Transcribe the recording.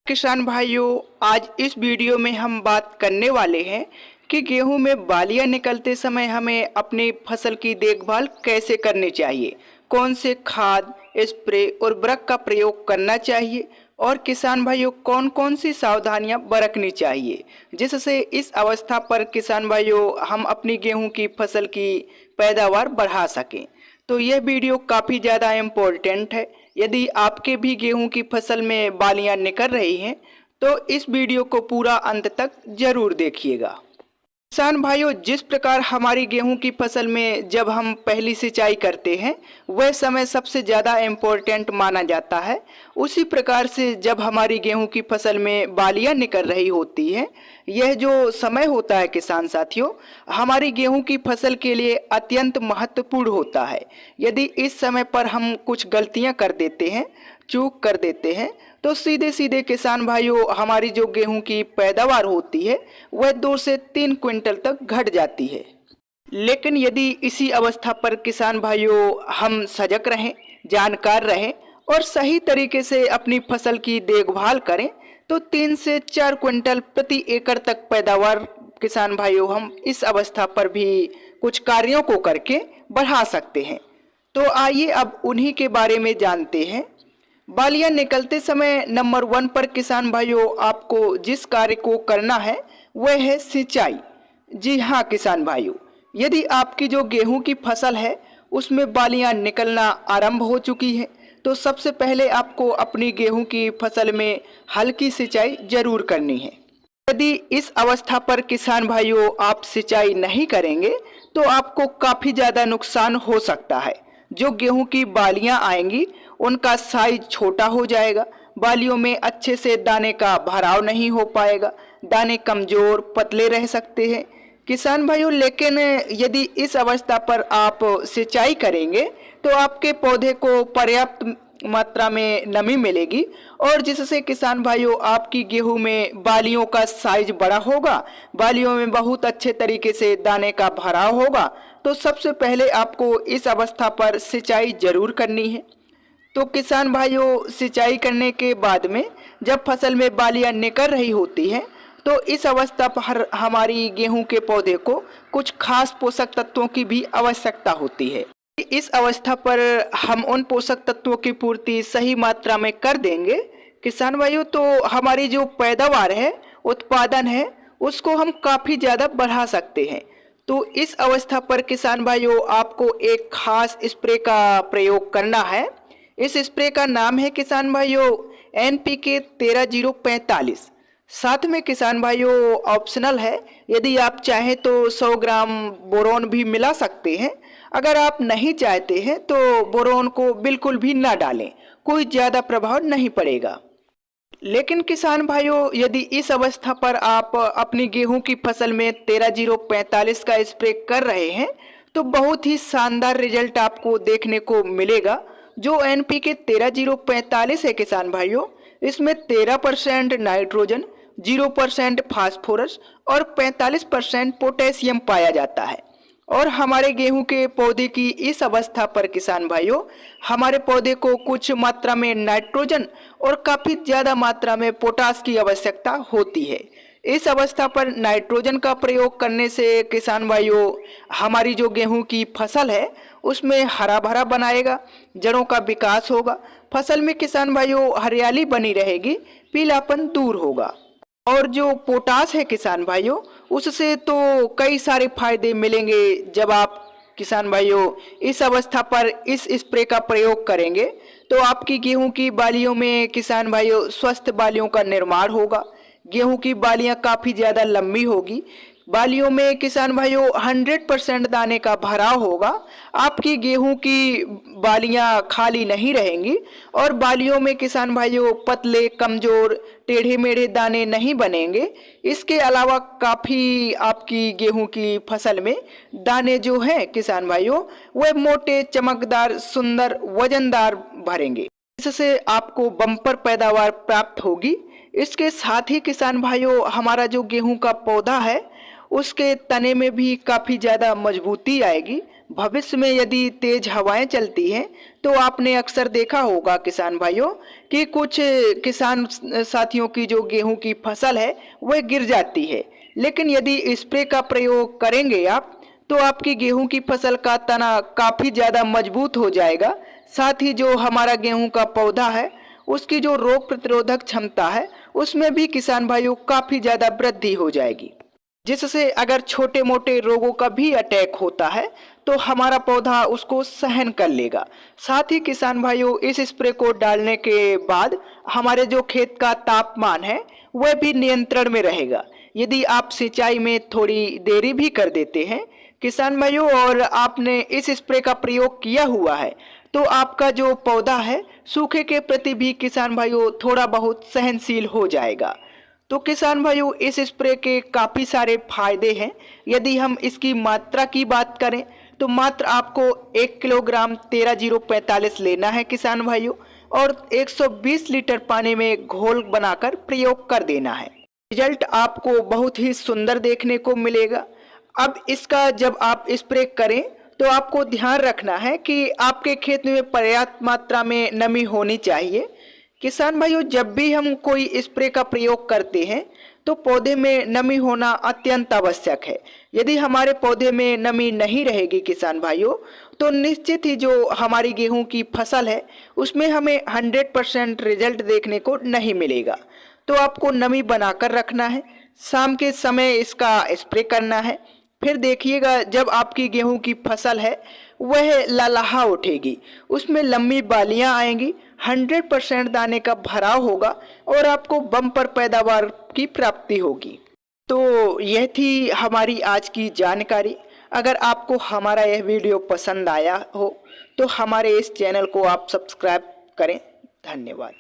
किसान भाइयों, आज इस वीडियो में हम बात करने वाले हैं कि गेहूं में बालियां निकलते समय हमें अपनी फसल की देखभाल कैसे करनी चाहिए, कौन से खाद, स्प्रे और ब्रक का प्रयोग करना चाहिए और किसान भाइयों कौन कौन सी सावधानियां बरतनी चाहिए जिससे इस अवस्था पर किसान भाइयों हम अपनी गेहूं की फसल की पैदावार बढ़ा सकें। तो यह वीडियो काफ़ी ज़्यादा इम्पोर्टेंट है। यदि आपके भी गेहूं की फसल में बालियां निकल रही हैं तो इस वीडियो को पूरा अंत तक जरूर देखिएगा। किसान भाइयों, जिस प्रकार हमारी गेहूं की फसल में जब हम पहली सिंचाई करते हैं वह समय सबसे ज़्यादा इम्पोर्टेंट माना जाता है, उसी प्रकार से जब हमारी गेहूं की फसल में बालियां निकल रही होती हैं, यह जो समय होता है किसान साथियों, हमारी गेहूं की फसल के लिए अत्यंत महत्वपूर्ण होता है। यदि इस समय पर हम कुछ गलतियां कर देते हैं, चूक कर देते हैं, तो सीधे सीधे किसान भाइयों हमारी जो गेहूं की पैदावार होती है वह 2 से 3 क्विंटल तक घट जाती है। लेकिन यदि इसी अवस्था पर किसान भाइयों हम सजग रहें, जानकार रहें और सही तरीके से अपनी फसल की देखभाल करें तो 3 से 4 क्विंटल प्रति एकड़ तक पैदावार किसान भाइयों हम इस अवस्था पर भी कुछ कार्यों को करके बढ़ा सकते हैं। तो आइए अब उन्हीं के बारे में जानते हैं। बालियां निकलते समय नंबर 1 पर किसान भाइयों आपको जिस कार्य को करना है वह है सिंचाई। जी हाँ किसान भाइयों, यदि आपकी जो गेहूं की फसल है उसमें बालियां निकलना आरंभ हो चुकी है तो सबसे पहले आपको अपनी गेहूं की फसल में हल्की सिंचाई जरूर करनी है। यदि इस अवस्था पर किसान भाइयों आप सिंचाई नहीं करेंगे तो आपको काफ़ी ज़्यादा नुकसान हो सकता है। जो गेहूं की बालियां आएंगी उनका साइज छोटा हो जाएगा, बालियों में अच्छे से दाने का भराव नहीं हो पाएगा, दाने कमज़ोर पतले रह सकते हैं किसान भाइयों। लेकिन यदि इस अवस्था पर आप सिंचाई करेंगे तो आपके पौधे को पर्याप्त मात्रा में नमी मिलेगी और जिससे किसान भाइयों आपकी गेहूं में बालियों का साइज बड़ा होगा, बालियों में बहुत अच्छे तरीके से दाने का भराव होगा। तो सबसे पहले आपको इस अवस्था पर सिंचाई जरूर करनी है। तो किसान भाइयों, सिंचाई करने के बाद में जब फसल में बालियां निकल रही होती हैं तो इस अवस्था पर हमारी गेहूं के पौधे को कुछ खास पोषक तत्वों की भी आवश्यकता होती है। इस अवस्था पर हम उन पोषक तत्वों की पूर्ति सही मात्रा में कर देंगे किसान भाइयों तो हमारी जो पैदावार है, उत्पादन है, उसको हम काफ़ी ज़्यादा बढ़ा सकते हैं। तो इस अवस्था पर किसान भाइयों आपको एक खास स्प्रे का प्रयोग करना है। इस स्प्रे का नाम है किसान भाइयों NPK 13045। साथ में किसान भाइयों ऑप्शनल है, यदि आप चाहें तो 100 ग्राम बोरोन भी मिला सकते हैं। अगर आप नहीं चाहते हैं तो बोरोन को बिल्कुल भी ना डालें, कोई ज़्यादा प्रभाव नहीं पड़ेगा। लेकिन किसान भाइयों, यदि इस अवस्था पर आप अपनी गेहूं की फसल में 13045 का स्प्रे कर रहे हैं तो बहुत ही शानदार रिजल्ट आपको देखने को मिलेगा। जो NPK 13045 है किसान भाइयों, इसमें 13% नाइट्रोजन, 0% फास्फोरस और 45% पोटेशियम पाया जाता है। और हमारे गेहूं के पौधे की इस अवस्था पर किसान भाइयों हमारे पौधे को कुछ मात्रा में नाइट्रोजन और काफ़ी ज़्यादा मात्रा में पोटास की आवश्यकता होती है। इस अवस्था पर नाइट्रोजन का प्रयोग करने से किसान भाइयों हमारी जो गेहूं की फसल है उसमें हरा भरा बनाएगा, जड़ों का विकास होगा, फसल में किसान भाइयों हरियाली बनी रहेगी, पीलापन दूर होगा। और जो पोटास है किसान भाइयों, उससे तो कई सारे फायदे मिलेंगे। जब आप किसान भाइयों इस अवस्था पर इस स्प्रे का प्रयोग करेंगे तो आपकी गेहूं की बालियों में किसान भाइयों स्वस्थ बालियों का निर्माण होगा, गेहूं की बालियां काफ़ी ज़्यादा लंबी होगी, बालियों में किसान भाइयों 100% दाने का भराव होगा, आपकी गेहूं की बालियां खाली नहीं रहेंगी और बालियों में किसान भाइयों पतले, कमज़ोर, टेढ़े मेढ़े दाने नहीं बनेंगे। इसके अलावा काफ़ी आपकी गेहूं की फसल में दाने जो हैं किसान भाइयों वह मोटे, चमकदार, सुंदर, वजनदार भरेंगे। इससे आपको बम्पर पैदावार प्राप्त होगी। इसके साथ ही किसान भाइयों हमारा जो गेहूं का पौधा है उसके तने में भी काफ़ी ज़्यादा मजबूती आएगी, भविष्य में यदि तेज हवाएं चलती हैं तो आपने अक्सर देखा होगा किसान भाइयों कि कुछ किसान साथियों की जो गेहूं की फसल है वह गिर जाती है। लेकिन यदि स्प्रे का प्रयोग करेंगे आप तो आपकी गेहूं की फसल का तना काफ़ी ज़्यादा मजबूत हो जाएगा। साथ ही जो हमारा गेहूं का पौधा है उसकी जो रोग प्रतिरोधक क्षमता है उसमें भी किसान भाइयों काफ़ी ज़्यादा वृद्धि हो जाएगी, जिससे अगर छोटे मोटे रोगों का भी अटैक होता है तो हमारा पौधा उसको सहन कर लेगा। साथ ही किसान भाइयों इस स्प्रे को डालने के बाद हमारे जो खेत का तापमान है वह भी नियंत्रण में रहेगा। यदि आप सिंचाई में थोड़ी देरी भी कर देते हैं किसान भाइयों और आपने इस स्प्रे का प्रयोग किया हुआ है तो आपका जो पौधा है सूखे के प्रति भी किसान भाइयों थोड़ा बहुत सहनशील हो जाएगा। तो किसान भाइयों इस स्प्रे के काफ़ी सारे फायदे हैं। यदि हम इसकी मात्रा की बात करें तो मात्र आपको 1 किलोग्राम 13-045 लेना है किसान भाइयों और 120 लीटर पानी में घोल बनाकर प्रयोग कर देना है। रिजल्ट आपको बहुत ही सुंदर देखने को मिलेगा। अब इसका जब आप स्प्रे करें तो आपको ध्यान रखना है कि आपके खेत में पर्याप्त मात्रा में नमी होनी चाहिए। किसान भाइयों जब भी हम कोई स्प्रे का प्रयोग करते हैं तो पौधे में नमी होना अत्यंत आवश्यक है। यदि हमारे पौधे में नमी नहीं रहेगी किसान भाइयों तो निश्चित ही जो हमारी गेहूं की फसल है उसमें हमें 100% रिजल्ट देखने को नहीं मिलेगा। तो आपको नमी बनाकर रखना है, शाम के समय इसका स्प्रे करना है। फिर देखिएगा जब आपकी गेहूं की फसल है वह ललहा उठेगी, उसमें लंबी बालियां आएंगी, 100% दाने का भराव होगा और आपको बम्पर पैदावार की प्राप्ति होगी। तो यह थी हमारी आज की जानकारी। अगर आपको हमारा यह वीडियो पसंद आया हो तो हमारे इस चैनल को आप सब्सक्राइब करें। धन्यवाद।